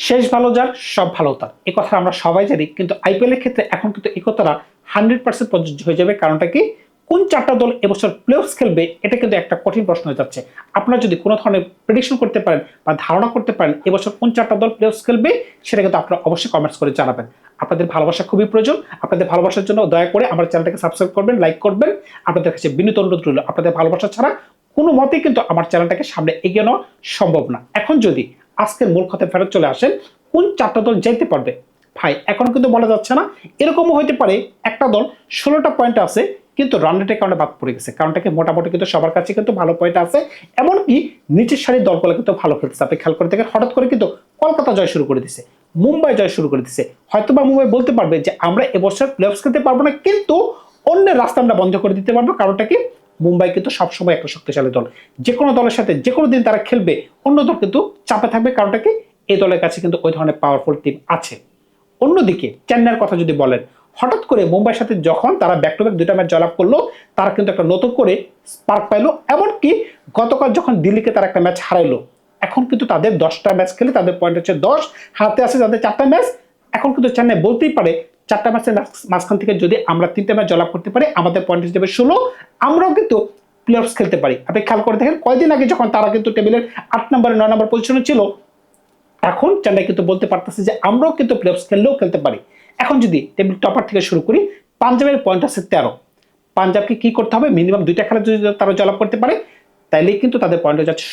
শেষ ভালো যার সব ভালো তার, এই কথা আমরা সবাই জানি। কিন্তু আইপিএল এর ক্ষেত্রে এখন কিন্তু এই কথাটা 100% প্রযোজ্য হয়ে যাবে। কারণটা কি, কোন চারটা দল এবছর প্লেঅফস খেলবে, এটা কিন্তু একটা কঠিন প্রশ্ন হয়ে যাচ্ছে। আপনারা যদি কোনো ধরনের প্রেডিকশন করতে পারেন বা ধারণা করতে পারেন এবছর কোন চারটা দল প্লেঅফস খেলবে, সেটা কিন্তু আপনারা অবশ্যই কমেন্টস করে জানাবেন। আপনাদের ভালোবাসা খুবই প্রয়োজন। আপনাদের ভালোবাসার জন্য দয়া করে আমার চ্যানেলটাকে সাবস্ক্রাইব করবেন, লাইক করবেন। আপনাদের কাছে বিনীত অনুরোধ রইল, আপনাদের ভালোবাসা ছাড়া কোনো মতেই কিন্তু আমার চ্যানেলটাকে সামনে এগিয়ে নেওয়া সম্ভব না। এখন যদি আজকের মূল কথায় ফেরত চলে আসেন, কোন চারটা দল যেতে পারবে ভাই, এখনো কিন্তু বলা যাচ্ছে না। এরকমও হতে পারে একটা দল 16টা পয়েন্ট আছে কিন্তু রান রেটের কারণে বাদ পড়ে গেছে। কারণটাকে মোটামুটি কিন্তু সবার কাছে কিন্তু ভালো পয়েন্ট আছে, এমনকি নিচের সারির দলগুলো কিন্তু ভালো খেলতেছে। আপনি খেয়াল করে দেখেন, হঠাৎ করে কিন্তু কলকাতা জয় শুরু করে দিছে, মুম্বাই জয় শুরু করে দিছে। হয়তোবা মুম্বাই বলতে পারবে যে আমরা এবছর প্লেঅফস খেলতে পারবো না, কিন্তু অন্যের রাস্তা আমরা বন্ধ করে দিতে পারবো। কারণটা কি, মুম্বাই কিন্তু সবসময় একটা শক্তিশালী দল। যে কোনো দলের সাথে যে কোনো দিন তারা খেলবে, অন্য দল কিন্তু চাপে থাকবে। কারণটা কি, এই দলের কাছে কিন্তু ওই ধরনের পাওয়ারফুল টিম আছে। অন্যদিকে চেন্নাইয়ের কথা যদি বলেন, হঠাৎ করে মুম্বাইয়ের সাথে যখন তারা ব্যাক টু ব্যাক দুইটা ম্যাচ জয়লাভ করলো, তারা কিন্তু একটা নতুন করে স্পার্ক পাইলো। এমনকি গতকাল যখন দিল্লিকে তারা একটা ম্যাচ হারাইলো, এখন কিন্তু তাদের 10টা ম্যাচ খেলে তাদের পয়েন্ট হচ্ছে 10, হাতে আছে তাদের 4টা ম্যাচ। এখন কিন্তু চেন্নাই বলতেই পারে 4টা ম্যাচের মাঝখান থেকে যদি আমরা 3টা ম্যাচ জয়লাভ করতে পারি, আমাদের পয়েন্ট হিসেবে 16, আমরাও কিন্তু প্লেঅফস খেলতে পারি। আপনি খেয়াল করে দেখেন, কয়েকদিন আগে যখন তারা কিন্তু টেবিলের 8 নম্বরে 9 নম্বর পজিশনে ছিল, এখন চেন্নাই কিন্তু বলতে পারতেছে যে আমরাও কিন্তু প্লেঅফস খেললেও খেলতে পারি। এখন যদি টেবিল টপার থেকে শুরু করি, পাঞ্জাবের পয়েন্ট আছে 13। পাঞ্জাবকে কি করতে হবে, মিনিমাম 2টা খেলা যদি তারা জয়লাভ করতে পারে, তাইলেই কিন্তু তাদের পয়েন্ট হয়ে যাচ্ছে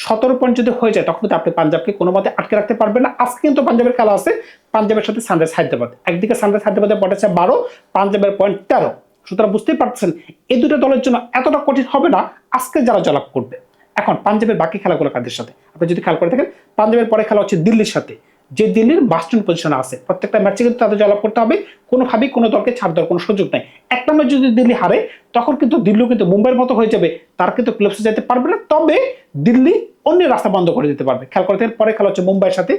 17 পয়েন্ট যদি হয়ে যায়, তখন কিন্তু আপনি পাঞ্জাবকে কোনো মতে আটকে রাখতে পারবেন না। আজকে কিন্তু পাঞ্জাবের খেলা আছে, পাঞ্জাবের সাথে সানরাইজ হায়দ্রাবাদ। একদিকে সানরাইজ হায়দ্রাবাদের পয়েন্ট আছে 12, পাঞ্জাবের পয়েন্ট 13। সুতরাং বুঝতেই পারছেন এই দুটো দলের জন্য এতটা কঠিন হবে না আজকে যারা জয়লাভ করবে। এখন পাঞ্জাবের বাকি খেলাগুলো কাদের সাথে, আপনি যদি খেয়াল করে থাকেন, পাঞ্জাবের পরে খেলা হচ্ছে দিল্লির সাথে, যে দিল্লির মাস্টার পজিশনে আছে। প্রত্যেকটা ম্যাচে কিন্তু তাদের জয়লাভ করতে হবে, কোনোভাবেই কোনো দলকে ছাড় দেওয়ার কোনো সুযোগ নাই। একটা ম্যাচ যদি দিল্লি হারে, তখন কিন্তু দিল্লিও কিন্তু মুম্বাইয়ের মতো হয়ে যাবে, তার কিন্তু প্লেঅফসে যেতে পারবে না। তবে দিল্লি অন্যের রাস্তা বন্ধ করে দিতে পারবে। খেয়াল করে থাকেন, পরে খেলা হচ্ছে মুম্বাইয়ের সাথে,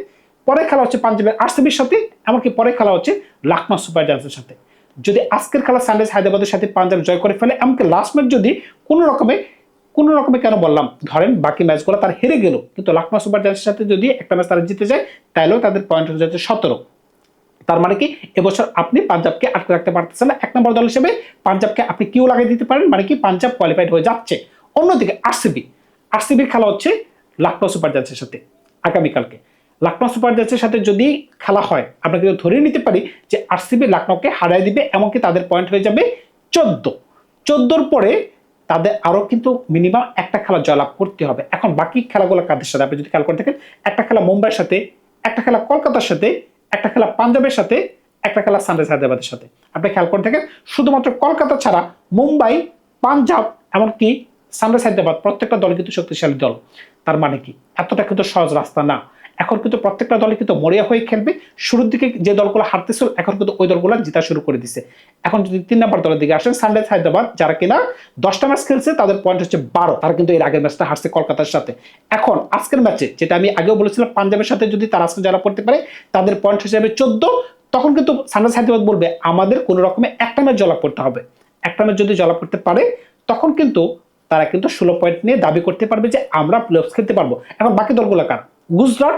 পরে খেলা হচ্ছে পাঞ্জাবের আরসিবির সাথে, এমনকি পরে খেলা হচ্ছে লখনৌ সুপার জায়ান্টসের সাথে। যদি আজকের খেলা সানরাইজ হায়দ্রাবাদের সাথে পাঞ্জাব জয় করে ফেলে, এমনকি লাস্ট ম্যাচ যদি কোনো রকমে কেন বললাম, ধরেন বাকি ম্যাচগুলো তার হেরে গেল, কিন্তু লখনৌ সুপার জায়ান্টসের সাথে যদি একটা ম্যাচ তারা জিতে যায়, তাহলেও তাদের পয়েন্ট হয়ে যাচ্ছে 17। তার মানে কি, এবছর আপনি পাঞ্জাবকে আটকে রাখতে পারতেছেন না। 1 নম্বর দল হিসেবে পাঞ্জাবকে আপনি কিউ লাগিয়ে দিতে পারেন, মানে কি পাঞ্জাব কোয়ালিফাইড হয়ে যাচ্ছে। অন্যদিকে আরসিবির খেলা হচ্ছে লখনৌ সুপার জায়ান্টসের সাথে আগামীকালকে। লখনৌ সুপার জায়ান্টসের সাথে যদি খেলা হয়, আমরা কিন্তু ধরে নিতে পারি যে আরসিবি লখনৌকে হারাই দিবে, এমনকি তাদের পয়েন্ট হয়ে যাবে 14। পরে তাদের আরো কিন্তু মিনিমাম একটা খেলা জয়লাভ করতে হবে। এখন বাকি খেলাগুলো কাদের সাথে, আপনি যদি খেয়াল করে থাকেন, একটা খেলা মুম্বাইয়ের সাথে, একটা খেলা কলকাতার সাথে, একটা খেলা পাঞ্জাবের সাথে, একটা খেলা সানরাইজ হায়দ্রাবাদের সাথে। আপনি খেয়াল করে থাকেন, শুধুমাত্র কলকাতা ছাড়া মুম্বাই, পাঞ্জাব, এমনকি সানরাইজ হায়দ্রাবাদ প্রত্যেকটা দল কিন্তু শক্তিশালী দল। তার মানে কি, এতটা কিন্তু সহজ রাস্তা না। এখন কিন্তু প্রত্যেকটা দলে কিন্তু মরিয়া হয়ে খেলবে। শুরুর দিকে যে দলগুলো হারতেছিল, এখন কিন্তু ওই দলগুলো জিতা শুরু করে দিছে। এখন যদি 3 নম্বর দলের দিকে আসেন, সানরাইজ হায়দ্রাবাদ, যারা কিনা 10টা ম্যাচ খেলছে, তাদের পয়েন্ট হচ্ছে 12। তারা কিন্তু এর আগের ম্যাচটা হারছে কলকাতার সাথে। এখন আজকের ম্যাচে, যেটা আমি আগেও বলেছিলাম, পাঞ্জাবের সাথে যদি তারা আজকে জয়লাভ করতে পারে, তাদের পয়েন্ট হিসেবে 14। তখন কিন্তু সানরাইজ হায়দ্রাবাদ বলবে আমাদের কোনো রকমে একটা ম্যাচ জয়লাভ করতে হবে। একটা ম্যাচ যদি জয়লাভ করতে পারে, তখন কিন্তু তারা কিন্তু 16 পয়েন্ট নিয়ে দাবি করতে পারবে যে আমরা প্লেঅফস খেলতে পারবো। এখন বাকি দলগুলো কার, গুজরাট,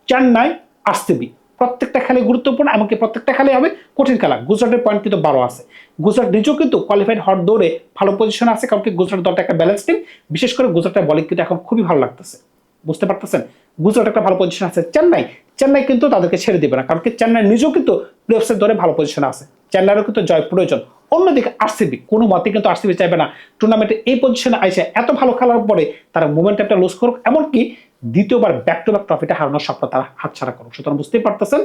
চেন্নাই, আরসিবি, প্রত্যেকটা খেলে গুরুত্বপূর্ণ, এমনকি প্রত্যেকটা খেলে হবে কঠিন খেলা। গুজরাটের পয়েন্ট কিন্তু 12 আছে। গুজরাট নিজেও কিন্তু কোয়ালিফাইড হওয়ার দৌড়ে ভালো পজিশনে আছে, কারণ কি গুজরাট দলটা একটা ব্যালেন্স টিম। বিশেষ করে গুজরাটের বলিং কিন্তু এখন খুবই ভালো লাগতেছে, বুঝতে পারতেছেন। গুজরাট একটা ভালো পজিশন আছে। চেন্নাই কিন্তু তাদেরকে ছেড়ে দিবে না, কারণ কি চেন্নাই নিজেও কিন্তু প্লেঅফসের দৌড়ে ভালো পজিশনে আছে। চেন্নাইয়েরও কিন্তু জয় প্রয়োজন। অন্যদিকে আরসিবি, কোনো মতে কিন্তু আরসিবি চাইবে না টুর্নামেন্টে এই পজিশনে আইসে এত ভালো খেলার পরে তারা মোমেন্টামটা লুজ করুক, এমনকি দ্বিতীয়বার ব্যাক টু ব্যাক ট্রফিটা হারানোর স্বপ্ন তারা হাতছাড়া করুক। সুতরাং বুঝতেই পারতেছেন,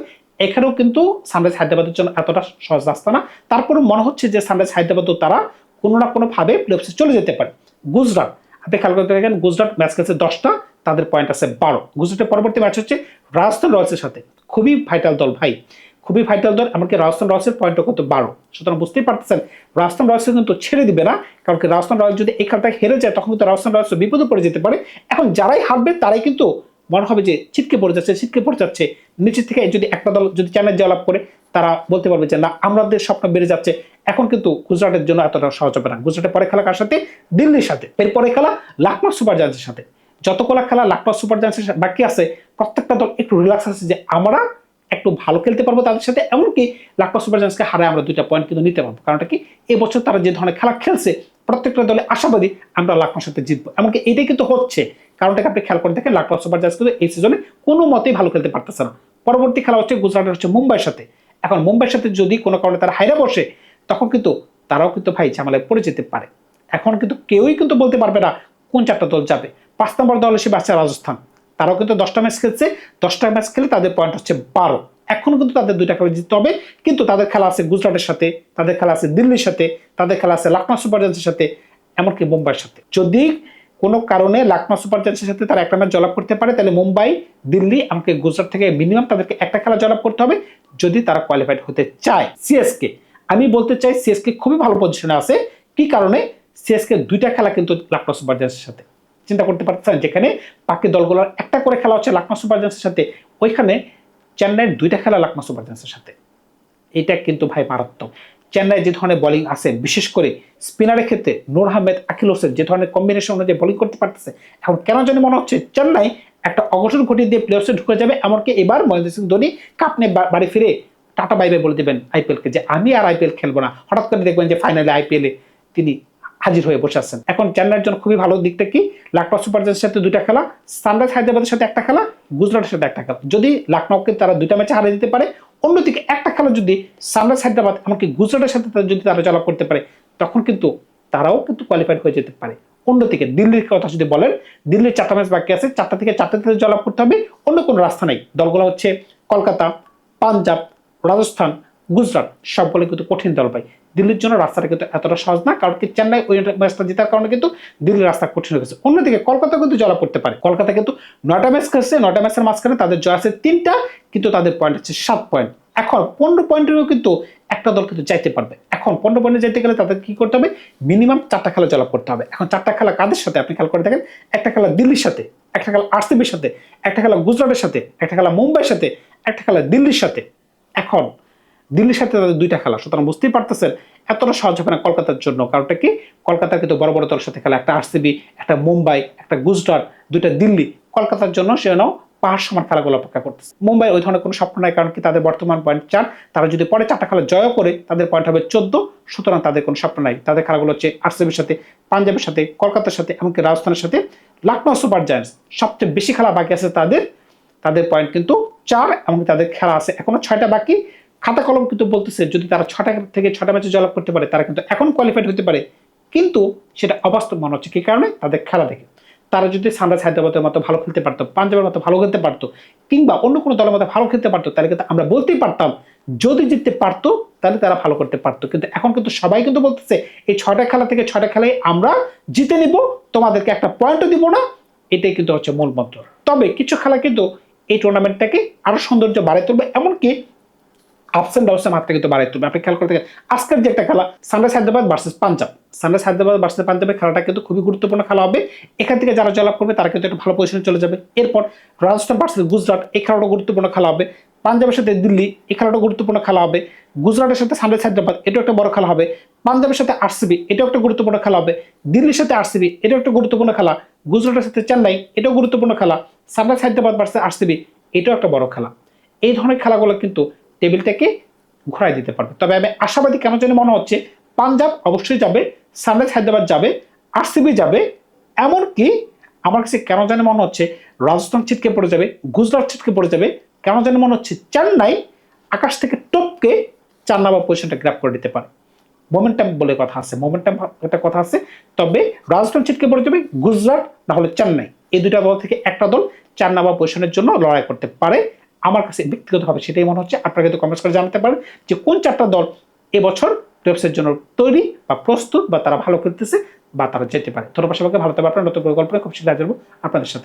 এখানেও কিন্তু সানরাইজ হায়দ্রাবাদের জন্য এতটা সহজ রাস্তা না। তারপরে মনে হচ্ছে যে সানরাইজ হায়দ্রাবাদও তারা কোনো না কোনো ভাবে প্লেঅফসে চলে যেতে পারে। গুজরাট, আপনি খেয়াল করতে দেখেন, গুজরাট ম্যাচ খেলছে 10টা, তাদের পয়েন্ট আছে 12। গুজরাটের পরবর্তী ম্যাচ হচ্ছে রাজস্থান রয়্যালসের সাথে, খুবই ভাইটাল দল ভাই, খুবই ভাইটাল দল। এমনকি রাজস্থান রয়্যালসের পয়েন্টও কত 12। সুতরাং বুঝতেই পারতেছেন রাজস্থান রয়্যালস কিন্তু ছেড়ে দিবে না, কারণ কি রাজস্থান রয়্যালস যদি এই খেলাটা হেরে যায়, তখন কিন্তু রাজস্থান রয়্যালস বিপদে পড়ে যেতে পারে। এখন যারাই হারবে তারাই কিন্তু মনে হবে যে ছিটকে পড়ে যাচ্ছে নিচের থেকে। যদি একটা দল যদি চেন্নাই জয়লাভ করে, তারা বলতে পারবে যে না, আমাদের স্বপ্ন বেড়ে যাচ্ছে। এখন কিন্তু গুজরাটের জন্য এতটা সহজ হবে না। গুজরাটের পরে খেলা কার সাথে, দিল্লির সাথে, এরপরে খেলা লখনৌ সুপার জায়ান্টসের সাথে। যতগুলো খেলা লখনৌ সুপার জায়ান্টসের বাকি আছে প্রত্যেকটা দল একটু রিল্যাক্স আছে যে আমরা একটু ভালো খেলতে পারবো তাদের সাথে, এমনকি লখনৌ সুপার জায়ান্টসকে হারায় আমরা 2টা পয়েন্ট কিন্তু নিতে পারবো। কারণটা কি, এবছর তারা যে ধরনের খেলা খেলছে প্রত্যেকটা দলে আশাবাদী আমরা লখনৌর সাথে জিতবো, এমনকি এটাই কিন্তু হচ্ছে। কারণটাকে আপনি খেয়াল করে দেখেন, লখনৌ সুপার জায়ান্টস কিন্তু এই সিজনে কোনো মতেই ভালো খেলতে পারতেছে না। পরবর্তী খেলা হচ্ছে গুজরাটের হচ্ছে মুম্বাইয়ের সাথে। এখন মুম্বাইয়ের সাথে যদি কোনো কারণে তারা হাইরা বসে তখন কিন্তু তারাও কিন্তু ভাই ঝামেলায় পড়ে যেতে পারে। এখন কিন্তু কেউই কিন্তু বলতে পারবে না কোন 4টা দল যাবে। 5 নম্বর দল হিসেবে আছে রাজস্থান, তারাও কিন্তু 10টা ম্যাচ খেলছে, 10টা ম্যাচ খেলে তাদের পয়েন্ট হচ্ছে 12। এখনো কিন্তু তাদের 2টা খেলা জিততে হবে, কিন্তু তাদের খেলা আছে গুজরাটের সাথে, তাদের খেলা আছে দিল্লির সাথে, তাদের খেলা আছে লখনৌ সুপার জায়ান্টসের সাথে, এমনকি মুম্বাইয়ের সাথে। যদি কোনো কারণে লখনৌ সুপার জায়ান্টসের সাথে তারা একটা ম্যাচ জয়লাভ করতে পারে তাহলে মুম্বাই, দিল্লি এমনকি গুজরাট থেকে মিনিমাম তাদেরকে একটা খেলা জয়লাভ করতে হবে যদি তারা কোয়ালিফাইড হতে চায়। সিএসকে, আমি বলতে চাই সিএসকে খুবই ভালো পজিশনে আছে। কি কারণে? সিএসকে 2টা খেলা কিন্তু লখনৌ সুপার জায়ান্টসের সাথে। চিন্তা করতে পারছেন, যেখানে বাকি দলগুলোর একটা করে খেলা হচ্ছে লখনৌ সুপার জায়ান্টসের সাথে, ওইখানে চেন্নাইয়ের 2টা খেলা লখনৌ সুপার জায়ান্টসের সাথে। এটা কিন্তু ভাই মারাত্মক। চেন্নাই যে ধরনের বোলিং আছে, বিশেষ করে স্পিনারের ক্ষেত্রে নূর আহমেদ, আকিল হোসেন যে ধরনের কম্বিনেশন অনুযায়ী বোলিং করতে পারতেছে, এখন কেন জানি মনে হচ্ছে চেন্নাই একটা অঘটন ঘটিয়ে দিয়ে প্লেয়ার্সে ঢুকে যাবে, এমনকি এবার মহেন্দ্র সিং ধোনি কাপ নিয়ে বাড়ি ফিরে টাটা বাই বাই বলে দেবেন আইপিএলকে, যে আমি আর আইপিএল খেলবো না। হঠাৎ করে দেখবেন যে ফাইনালে আইপিএলে তিনি হাজির হয়ে বসে আছেন। এখন চেন্নাইয়ের জন্য খুবই ভালো দিকটা কি, লখনৌ সুপার জায়ান্টসের সাথে 2টা খেলা, সানরাইজ হায়দ্রাবাদের সাথে একটা খেলা, গুজরাটের সাথে একটা খেলা। যদি লখনৌকে তারা 2টা ম্যাচে হারিয়ে দিতে পারে, অন্যদিকে একটা খেলা যদি সানরাইজ হায়দ্রাবাদ এমনকি গুজরাটের সাথে যদি তারা জয়লাভ করতে পারে, তখন কিন্তু তারাও কিন্তু কোয়ালিফাইড হয়ে যেতে পারে। অন্যদিকে দিল্লির কথা যদি বলেন, দিল্লির 4টা ম্যাচ বাকি আছে, 4টা থেকে 4টাতে জয়লাভ করতে হবে, অন্য কোনো রাস্তা নেই। দলগুলো হচ্ছে কলকাতা, পাঞ্জাব, রাজস্থান, গুজরাট, সবগুলো কিন্তু কঠিন দল পাই। দিল্লির জন্য রাস্তাটা কিন্তু এতটা সহজ না, কারণ কি চেন্নাই ওই ম্যাচটা জেতার কারণে কিন্তু দিল্লির রাস্তা কঠিন হয়ে গেছে। অন্যদিকে কলকাতা কিন্তু জয়লাভ করতে পারে। কলকাতা কিন্তু 9টা ম্যাচ খেলছে, 9টা ম্যাচের মাঝখানে তাদের জয় আছে 3টা, কিন্তু তাদের পয়েন্ট হচ্ছে 7 পয়েন্ট। এখন 15 পয়েন্টেরও কিন্তু একটা দল কিন্তু যাইতে পারবে। এখন 15 পয়েন্টে যেতে গেলে তাদের কি করতে হবে, মিনিমাম 4টা খেলা জয়লাভ করতে হবে। এখন 4টা খেলা কাদের সাথে আপনি খেয়াল করে দেখেন, একটা খেলা দিল্লির সাথে, একটা খেলা আরসিবির সাথে, একটা খেলা গুজরাটের সাথে, একটা খেলা মুম্বাইয়ের সাথে, একটা খেলা দিল্লির সাথে। এখন দিল্লির সাথে তাদের 2টা খেলা, সুতরাং বুঝতেই পারতেছেন এতটা সহজ হবে না কলকাতার জন্য। কারণটা কি, কলকাতার কিন্তু বড় বড় দলের সাথে খেলা, একটা আরসিবি, একটা মুম্বাই, একটা গুজরাট, 2টা দিল্লি। কলকাতার জন্য সে নাও পাহাড় সমান খেলাগুলো অপেক্ষা করতেছে। মুম্বাই ওই ধরনের কোনো স্বপ্ন নাই, কারণ কি তাদের বর্তমান পয়েন্ট 4, তারা যদি পরে 4টা খেলা জয় করে তাদের পয়েন্ট হবে 14, সুতরাং তাদের কোনো স্বপ্ন নাই। তাদের খেলাগুলো হচ্ছে আরসিবির সাথে, পাঞ্জাবের সাথে, কলকাতার সাথে, এমনকি রাজস্থানের সাথে। লখনৌ সুপার জায়ান্টস সবচেয়ে বেশি খেলা বাকি আছে তাদের, তাদের পয়েন্ট কিন্তু 4, এমনকি তাদের খেলা আছে এখনো 6টা বাকি। খাতা কলম কিন্তু বলতেছে যদি তারা 6টা থেকে 6টা ম্যাচে জয়লাভ করতে পারে তারা কিন্তু এখন কোয়ালিফাইড হতে পারে, কিন্তু সেটা অবাস্তব মনে হচ্ছে। কি কারণে? তাদের খেলা দেখে। তারা যদি সানরাইজ হায়দ্রাবাদের মতো ভালো খেলতে পারতো, পাঞ্জাবের মতো ভালো খেলতে পারতো, কিংবা অন্য কোনো দলের মতো ভালো খেলতে পারতো, তাহলে কিন্তু আমরা বলতেই পারতাম যদি জিততে পারতো তাহলে তারা ভালো করতে পারতো। কিন্তু এখন কিন্তু সবাই কিন্তু বলতেছে এই 6টা খেলা থেকে 6টা খেলায় আমরা জিতে নিব, তোমাদেরকে একটা পয়েন্টও দিব না। এটাই কিন্তু হচ্ছে মূল মন্ত্র। তবে কিছু খেলা কিন্তু এই টুর্নামেন্টটাকে আরো সৌন্দর্য বাড়াই তুলবে, এমনকি আপস এন্ড ডাউনসের মাত্রা কিন্তু বাড়াই তুলবে। আপনি খেয়াল করতে গেলে আজকের যে একটা খেলা sunrise Hyderabad versus Punjab, sunrise Hyderabad versus পাঞ্জাবের খেলাটা কিন্তু খুবই গুরুত্বপূর্ণ খেলা হবে। এখান থেকে যারা জয়লাভ করবে তারা কিন্তু একটা ভালো পজিশনে চলে যাবে। এরপর রাজস্থান ভার্সেস গুজরাট, এই খেলাটা গুরুত্বপূর্ণ খেলা হবে। পাঞ্জাবের সাথে দিল্লি, এই খেলাটা গুরুত্বপূর্ণ খেলা হবে। গুজরাটের সাথে সানরাইজ হায়দ্রাবাদ, এটাও একটা বড় খেলা হবে। পাঞ্জাবের সাথে আরসিবি, এটাও একটা গুরুত্বপূর্ণ খেলা হবে। দিল্লির সাথে আরসিবি, এটাও একটা গুরুত্বপূর্ণ খেলা। গুজরাটের সাথে চেন্নাই, এটাও গুরুত্বপূর্ণ খেলা। সানরাইজ হায়দ্রাবাদ ভার্সেস আরসিবি, এটাও একটা বড় খেলা। এই ধরনের খেলাগুলো কিন্তু টেবিলটাকে ঘোরাই দিতে পারবে। তবে আমি আশাবাদী কেন জানি মনে হচ্ছে পাঞ্জাব অবশ্যই যাবে, সানরাইজ হায়দ্রাবাদ যাবে, আরসিবি যাবে, এমনকি আমার কাছে কেন জানি মনে হচ্ছে রাজস্থান ছিটকে পড়ে যাবে, গুজরাট ছিটকে পড়ে যাবে। কেন জানি মনে হচ্ছে চেন্নাই আকাশ থেকে টপকে 4 নম্বর পজিশনটা গ্র্যাব করে দিতে পারে। মোমেন্টাম বলে কথা আছে, মোমেন্টাম একটা কথা আছে। তবে রাজস্থান ছিটকে পড়ে যাবে, গুজরাট না হলে চেন্নাই, এই 2টা দল থেকে একটা দল 4 নম্বর পজিশনের জন্য লড়াই করতে পারে। আমার কাছে ব্যক্তিগতভাবে সেটাই মনে হচ্ছে। আপনারা কিন্তু কমেন্টস করে জানাতে পারেন যে কোন 4টা দল এবছর প্লেঅফসের জন্য তৈরি বা প্রস্তুত, বা তারা ভালো খেলতেছে, বা তারা যেতে পারে। ধন্যবাদ সবাইকে, ভালো থাকবেন। আপনারা নতুন পরিকল্পনা খুব শীঘ্রই হাজির হবো আপনাদের সাথে।